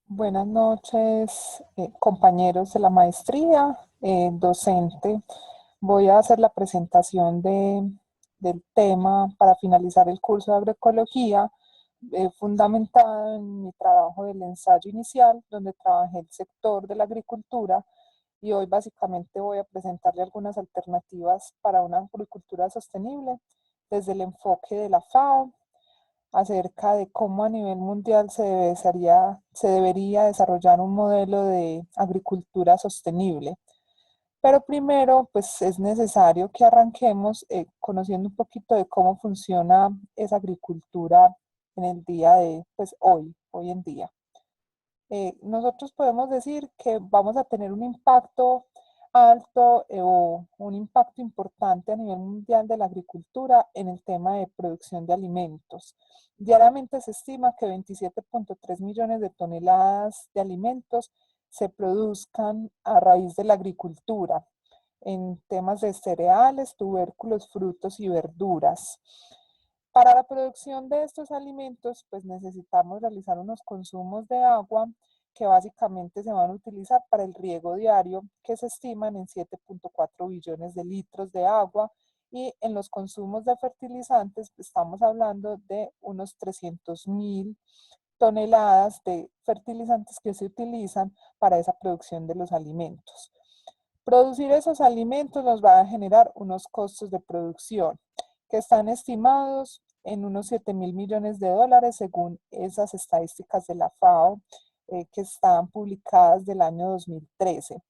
Buenas noches, compañeros de la maestría, docente. Voy a hacer la presentación del tema para finalizar el curso de agroecología, fundamentado en mi trabajo del ensayo inicial, donde trabajé el sector de la agricultura y hoy básicamente voy a presentarle algunas alternativas para una agricultura sostenible desde el enfoque de la FAO acerca de cómo a nivel mundial se debería desarrollar un modelo de agricultura sostenible. Pero primero, pues es necesario que arranquemos conociendo un poquito de cómo funciona esa agricultura en el día de, pues hoy en día. Nosotros podemos decir que vamos a tener un impacto alto o un impacto importante a nivel mundial de la agricultura en el tema de producción de alimentos. Diariamente se estima que 27,3 millones de toneladas de alimentos se produzcan a raíz de la agricultura en temas de cereales, tubérculos, frutos y verduras. Para la producción de estos alimentos, pues necesitamos realizar unos consumos de agua que básicamente se van a utilizar para el riego diario, que se estiman en 7,4 billones de litros de agua, y en los consumos de fertilizantes estamos hablando de unos 300.000 toneladas de fertilizantes que se utilizan para esa producción de los alimentos. Producir esos alimentos nos va a generar unos costos de producción que están estimados en unos 7.000 millones de dólares según esas estadísticas de la FAO que están publicadas del año 2013.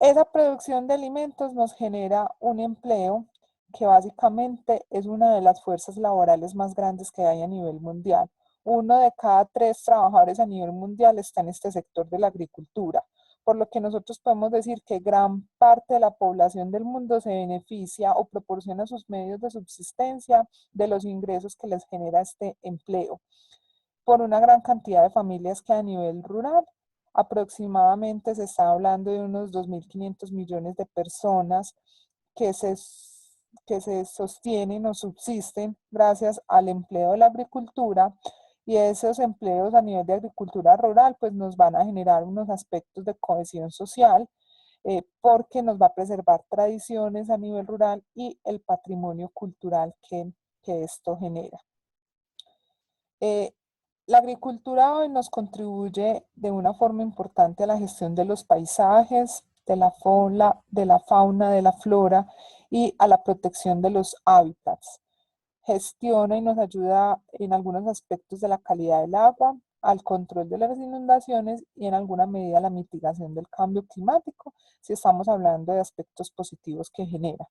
Esa producción de alimentos nos genera un empleo que básicamente es una de las fuerzas laborales más grandes que hay a nivel mundial. Uno de cada tres trabajadores a nivel mundial está en este sector de la agricultura, por lo que nosotros podemos decir que gran parte de la población del mundo se beneficia o proporciona sus medios de subsistencia de los ingresos que les genera este empleo por una gran cantidad de familias que a nivel rural aproximadamente se está hablando de unos 2.500 millones de personas que se, que se sostienen o subsisten gracias al empleo de la agricultura, y esos empleos a nivel de agricultura rural pues nos van a generar unos aspectos de cohesión social porque nos va a preservar tradiciones a nivel rural y el patrimonio cultural que esto genera. Eh, la agricultura hoy nos contribuye de una forma importante a la gestión de los paisajes, de la fauna, de la flora y a la protección de los hábitats. Gestiona y nos ayuda en algunos aspectos de la calidad del agua, al control de las inundaciones y en alguna medida a la mitigación del cambio climático, si estamos hablando de aspectos positivos que genera.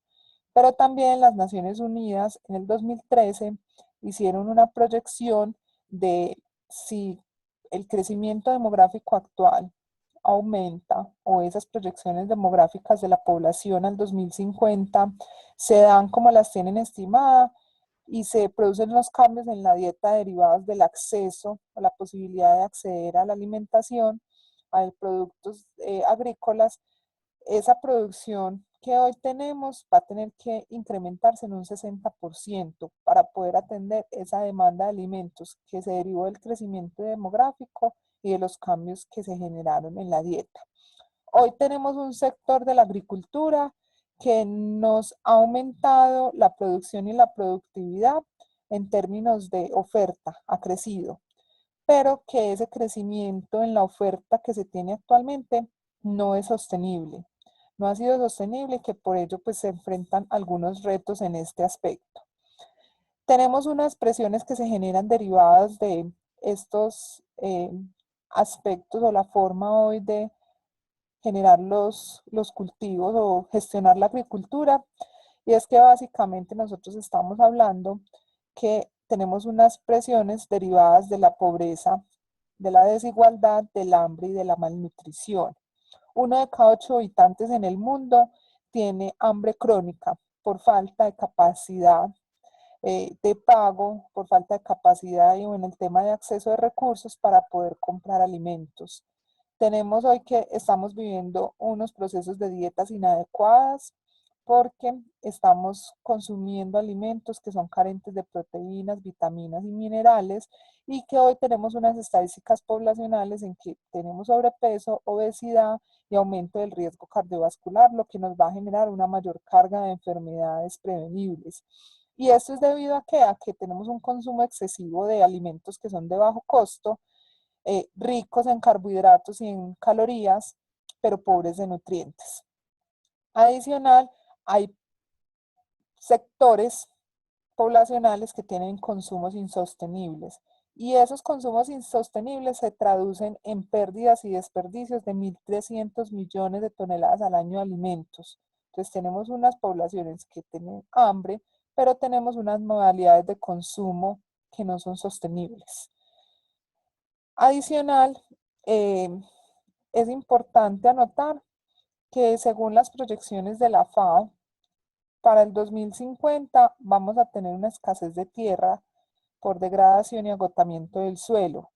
Pero también las Naciones Unidas en el 2013 hicieron una proyección de si el crecimiento demográfico actual aumenta o esas proyecciones demográficas de la población al 2050 se dan como las tienen estimada y se producen los cambios en la dieta derivados del acceso o la posibilidad de acceder a la alimentación, a productos agrícolas, esa producción que hoy tenemos va a tener que incrementarse en un 60% para poder atender esa demanda de alimentos que se derivó del crecimiento demográfico y de los cambios que se generaron en la dieta. Hoy tenemos un sector de la agricultura que nos ha aumentado la producción y la productividad en términos de oferta, ha crecido, pero que ese crecimiento en la oferta que se tiene actualmente no es sostenible. No ha sido sostenible y que por ello pues se enfrentan algunos retos en este aspecto. Tenemos unas presiones que se generan derivadas de estos aspectos o la forma hoy de generar los cultivos o gestionar la agricultura. Y es que básicamente nosotros estamos hablando que tenemos unas presiones derivadas de la pobreza, de la desigualdad, del hambre y de la malnutrición. Uno de cada 8 habitantes en el mundo tiene hambre crónica por falta de capacidad de pago, por falta de capacidad y en el tema de acceso de recursos para poder comprar alimentos. Tenemos hoy que estamos viviendo unos procesos de dietas inadecuadas, porque estamos consumiendo alimentos que son carentes de proteínas, vitaminas y minerales, y que hoy tenemos unas estadísticas poblacionales en que tenemos sobrepeso, obesidad y aumento del riesgo cardiovascular, lo que nos va a generar una mayor carga de enfermedades prevenibles. Y esto es debido a que tenemos un consumo excesivo de alimentos que son de bajo costo, ricos en carbohidratos y en calorías, pero pobres de nutrientes. Adicional, hay sectores poblacionales que tienen consumos insostenibles, y esos consumos insostenibles se traducen en pérdidas y desperdicios de 1.300 millones de toneladas al año de alimentos. Entonces tenemos unas poblaciones que tienen hambre, pero tenemos unas modalidades de consumo que no son sostenibles. Adicional, eh, es importante anotar que según las proyecciones de la FAO, para el 2050 vamos a tener una escasez de tierra por degradación y agotamiento del suelo.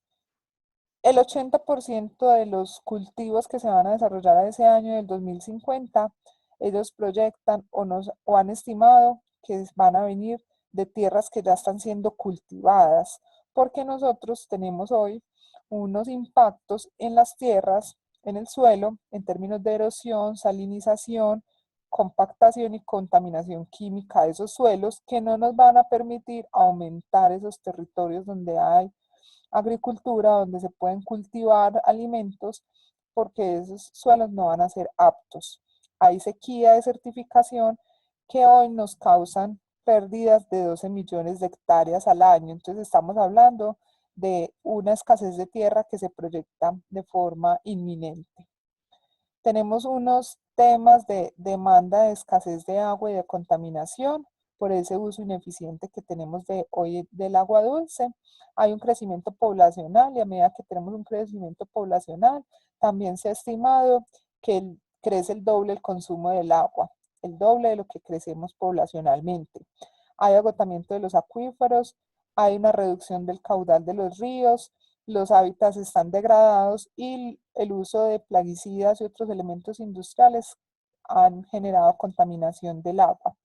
El 80% de los cultivos que se van a desarrollar a ese año del 2050, ellos proyectan o han estimado que van a venir de tierras que ya están siendo cultivadas, porque nosotros tenemos hoy unos impactos en las tierras, en el suelo, en términos de erosión, salinización, compactación y contaminación química de esos suelos, que no nos van a permitir aumentar esos territorios donde hay agricultura, donde se pueden cultivar alimentos, porque esos suelos no van a ser aptos. Hay sequía, de desertificación, que hoy nos causan pérdidas de 12 millones de hectáreas al año. Entonces estamos hablando de una escasez de tierra que se proyecta de forma inminente. Tenemos unos temas de demanda de escasez de agua y de contaminación por ese uso ineficiente que tenemos de hoy del agua dulce. Hay un crecimiento poblacional, y a medida que tenemos un crecimiento poblacional, también se ha estimado que crece el doble el consumo del agua, el doble de lo que crecemos poblacionalmente. Hay agotamiento de los acuíferos, hay una reducción del caudal de los ríos, los hábitats están degradados y el uso de plaguicidas y otros elementos industriales han generado contaminación del agua.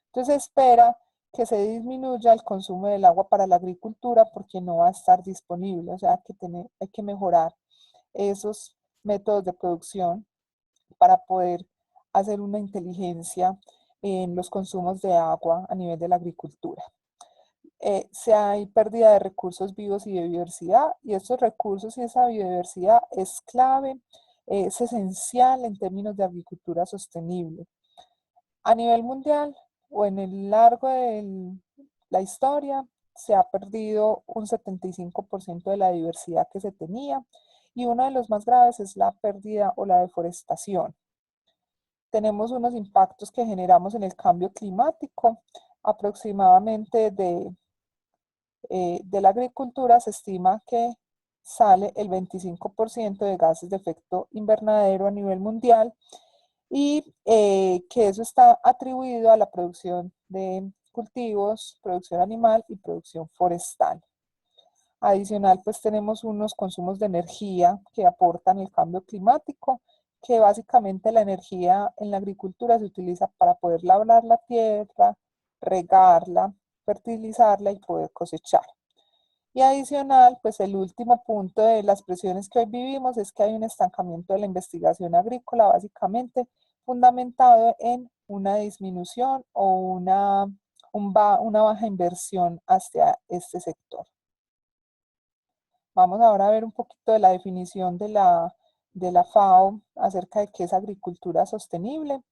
Entonces se espera que se disminuya el consumo del agua para la agricultura porque no va a estar disponible, o sea que hay que mejorar esos métodos de producción para poder hacer una inteligencia en los consumos de agua a nivel de la agricultura. Se hay pérdida de recursos vivos y de biodiversidad, y estos recursos y esa biodiversidad es clave, es esencial en términos de agricultura sostenible. A nivel mundial o en el largo de la historia, se ha perdido un 75% de la diversidad que se tenía, y uno de los más graves es la pérdida o la deforestación. Tenemos unos impactos que generamos en el cambio climático, aproximadamente de la agricultura se estima que sale el 25% de gases de efecto invernadero a nivel mundial, y que eso está atribuido a la producción de cultivos, producción animal y producción forestal. Adicional, pues tenemos unos consumos de energía que aportan el cambio climático, que básicamente la energía en la agricultura se utiliza para poder labrar la tierra, regarla, fertilizarla y poder cosechar. Y adicional, pues el último punto de las presiones que hoy vivimos es que hay un estancamiento de la investigación agrícola, básicamente fundamentado en una disminución o una baja inversión hacia este sector. Vamos ahora a ver un poquito de la definición de la FAO acerca de qué es agricultura sostenible.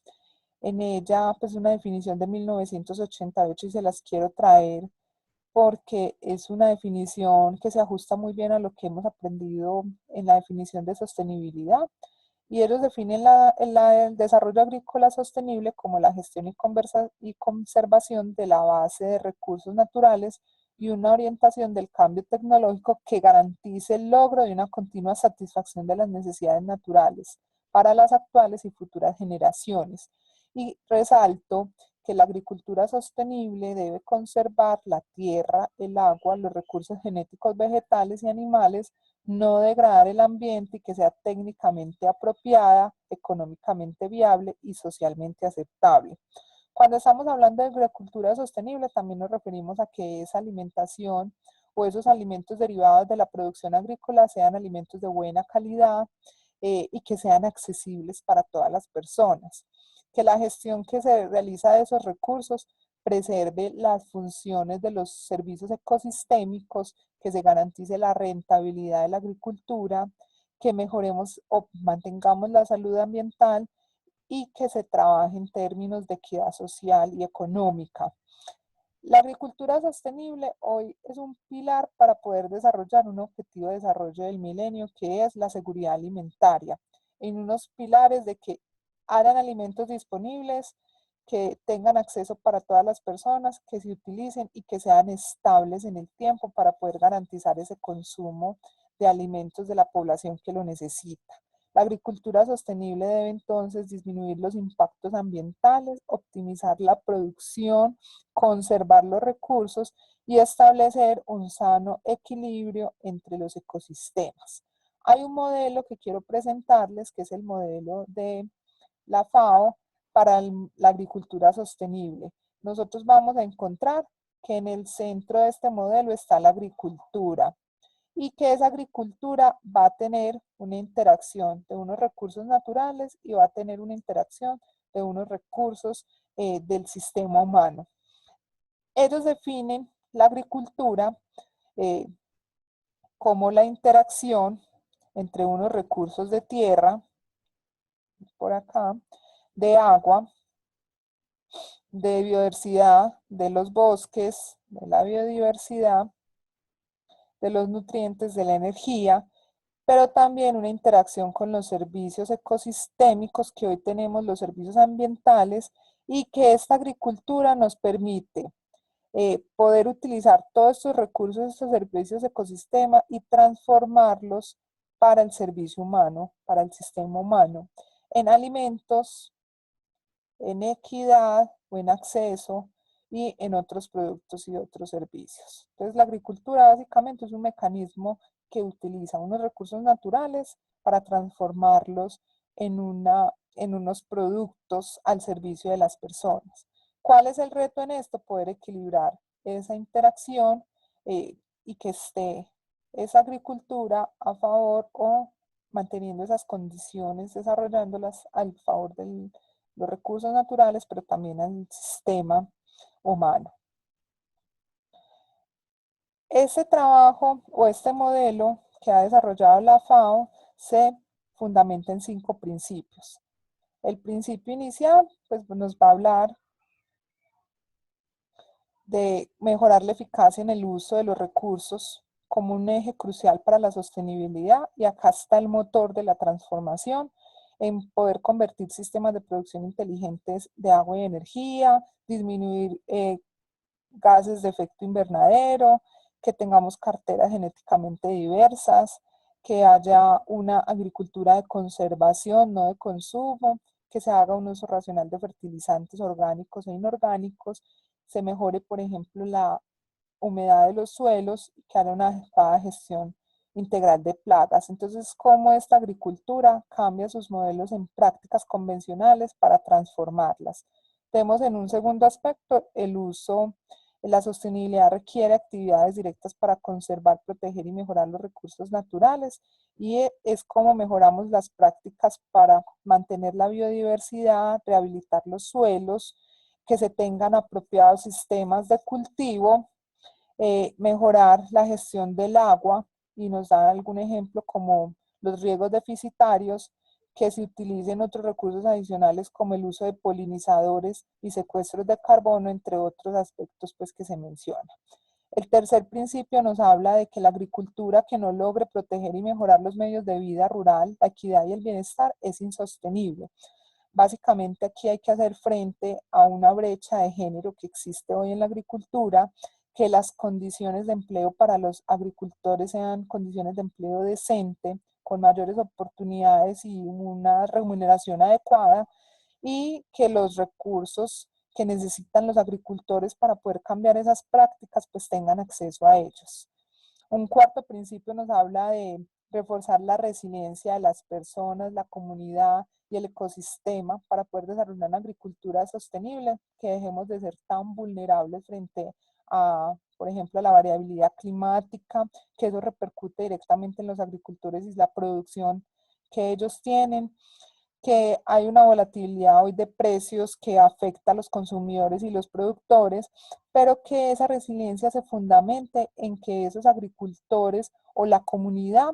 En ella, pues una definición de 1988, y se las quiero traer porque es una definición que se ajusta muy bien a lo que hemos aprendido en la definición de sostenibilidad. Y ellos definen el desarrollo agrícola sostenible como la gestión y conservación de la base de recursos naturales y una orientación del cambio tecnológico que garantice el logro de una continua satisfacción de las necesidades naturales para las actuales y futuras generaciones. Y resalto que la agricultura sostenible debe conservar la tierra, el agua, los recursos genéticos vegetales y animales, no degradar el ambiente y que sea técnicamente apropiada, económicamente viable y socialmente aceptable. Cuando estamos hablando de agricultura sostenible, también nos referimos a que esa alimentación o esos alimentos derivados de la producción agrícola sean alimentos de buena calidad y que sean accesibles para todas las personas. Que la gestión que se realiza de esos recursos preserve las funciones de los servicios ecosistémicos, que se garantice la rentabilidad de la agricultura, que mejoremos o mantengamos la salud ambiental y que se trabaje en términos de equidad social y económica. La agricultura sostenible hoy es un pilar para poder desarrollar un objetivo de desarrollo del milenio, que es la seguridad alimentaria, en unos pilares de que hayan alimentos disponibles, que tengan acceso para todas las personas, que se utilicen y que sean estables en el tiempo para poder garantizar ese consumo de alimentos de la población que lo necesita. La agricultura sostenible debe entonces disminuir los impactos ambientales, optimizar la producción, conservar los recursos y establecer un sano equilibrio entre los ecosistemas. Hay un modelo que quiero presentarles, que es el modelo de la FAO para la agricultura sostenible. Nosotros vamos a encontrar que en el centro de este modelo está la agricultura y que esa agricultura va a tener una interacción de unos recursos naturales y va a tener una interacción de unos recursos del sistema humano. Ellos definen la agricultura eh, como la interacción entre unos recursos de tierra, por acá, de agua, de biodiversidad, de los bosques, de la biodiversidad, de los nutrientes, de la energía, pero también una interacción con los servicios ecosistémicos que hoy tenemos, los servicios ambientales, y que esta agricultura nos permite poder utilizar todos estos recursos, estos servicios ecosistema y transformarlos para el servicio humano, para el sistema humano, en alimentos, en equidad o en acceso y en otros productos y otros servicios. Entonces la agricultura básicamente es un mecanismo que utiliza unos recursos naturales para transformarlos en unos productos al servicio de las personas. ¿Cuál es el reto en esto? Poder equilibrar esa interacción y que esté esa agricultura a favor o manteniendo esas condiciones, desarrollándolas al favor de los recursos naturales, pero también al sistema humano. Ese trabajo o este modelo que ha desarrollado la FAO se fundamenta en 5 principios. El principio inicial pues, nos va a hablar de mejorar la eficacia en el uso de los recursos como un eje crucial para la sostenibilidad, y acá está el motor de la transformación, en poder convertir sistemas de producción inteligentes de agua y energía, disminuir gases de efecto invernadero, que tengamos carteras genéticamente diversas, que haya una agricultura de conservación, no de consumo, que se haga un uso racional de fertilizantes orgánicos e inorgánicos, se mejore, por ejemplo, la humedad de los suelos, que haya una adecuada gestión integral de plagas. Entonces, cómo esta agricultura cambia sus modelos en prácticas convencionales para transformarlas. Tenemos en un segundo aspecto el uso. La sostenibilidad requiere actividades directas para conservar, proteger y mejorar los recursos naturales, y es como mejoramos las prácticas para mantener la biodiversidad, rehabilitar los suelos, que se tengan apropiados sistemas de cultivo, mejorar la gestión del agua, y nos dan algún ejemplo como los riegos deficitarios, que se utilicen otros recursos adicionales como el uso de polinizadores y secuestros de carbono, entre otros aspectos pues, que se mencionan. El tercer principio nos habla de que la agricultura que no logre proteger y mejorar los medios de vida rural, la equidad y el bienestar es insostenible. Básicamente aquí hay que hacer frente a una brecha de género que existe hoy en la agricultura, que las condiciones de empleo para los agricultores sean condiciones de empleo decente, con mayores oportunidades y una remuneración adecuada, y que los recursos que necesitan los agricultores para poder cambiar esas prácticas, pues tengan acceso a ellos. Un cuarto principio nos habla de reforzar la resiliencia de las personas, la comunidad y el ecosistema para poder desarrollar una agricultura sostenible, que dejemos de ser tan vulnerables frente a, por ejemplo, a la variabilidad climática, que eso repercute directamente en los agricultores y la producción que ellos tienen, que hay una volatilidad hoy de precios que afecta a los consumidores y los productores, pero que esa resiliencia se fundamente en que esos agricultores o la comunidad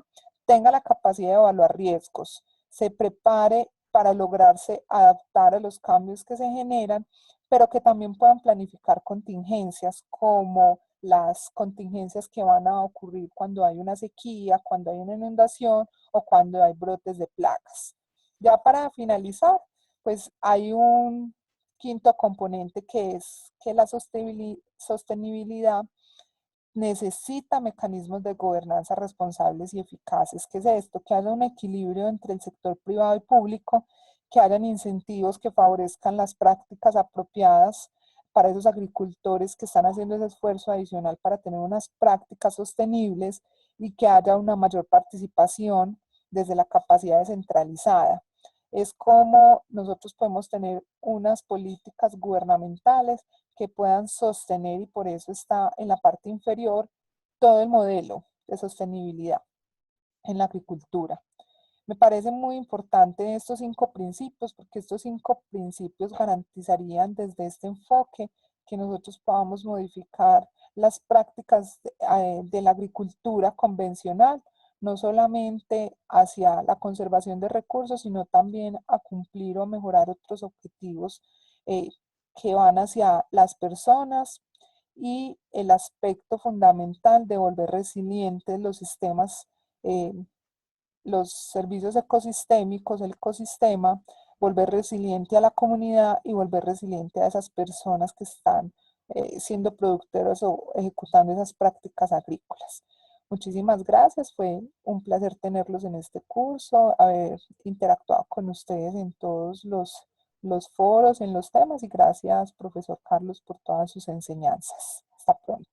tenga la capacidad de evaluar riesgos, se prepare para lograrse adaptar a los cambios que se generan, pero que también puedan planificar contingencias como las contingencias que van a ocurrir cuando hay una sequía, cuando hay una inundación o cuando hay brotes de plagas. Ya para finalizar, pues hay un quinto componente que es que la sostenibilidad necesita mecanismos de gobernanza responsables y eficaces. ¿Qué es esto? Que haya un equilibrio entre el sector privado y público, que hayan incentivos que favorezcan las prácticas apropiadas para esos agricultores que están haciendo ese esfuerzo adicional para tener unas prácticas sostenibles y que haya una mayor participación desde la capacidad descentralizada. Es como nosotros podemos tener unas políticas gubernamentales que puedan sostener, y por eso está en la parte inferior todo el modelo de sostenibilidad en la agricultura. Me parece muy importante estos 5 principios, porque estos 5 principios garantizarían desde este enfoque que nosotros podamos modificar las prácticas de la agricultura convencional, no solamente hacia la conservación de recursos, sino también a cumplir o mejorar otros objetivos eh, que van hacia las personas, y el aspecto fundamental de volver resilientes los sistemas, los servicios ecosistémicos, el ecosistema, volver resiliente a la comunidad y volver resiliente a esas personas que están siendo productoras o ejecutando esas prácticas agrícolas. Muchísimas gracias, fue un placer tenerlos en este curso, haber interactuado con ustedes en todos los foros, en los temas, y gracias, profesor Carlos, por todas sus enseñanzas. Hasta pronto.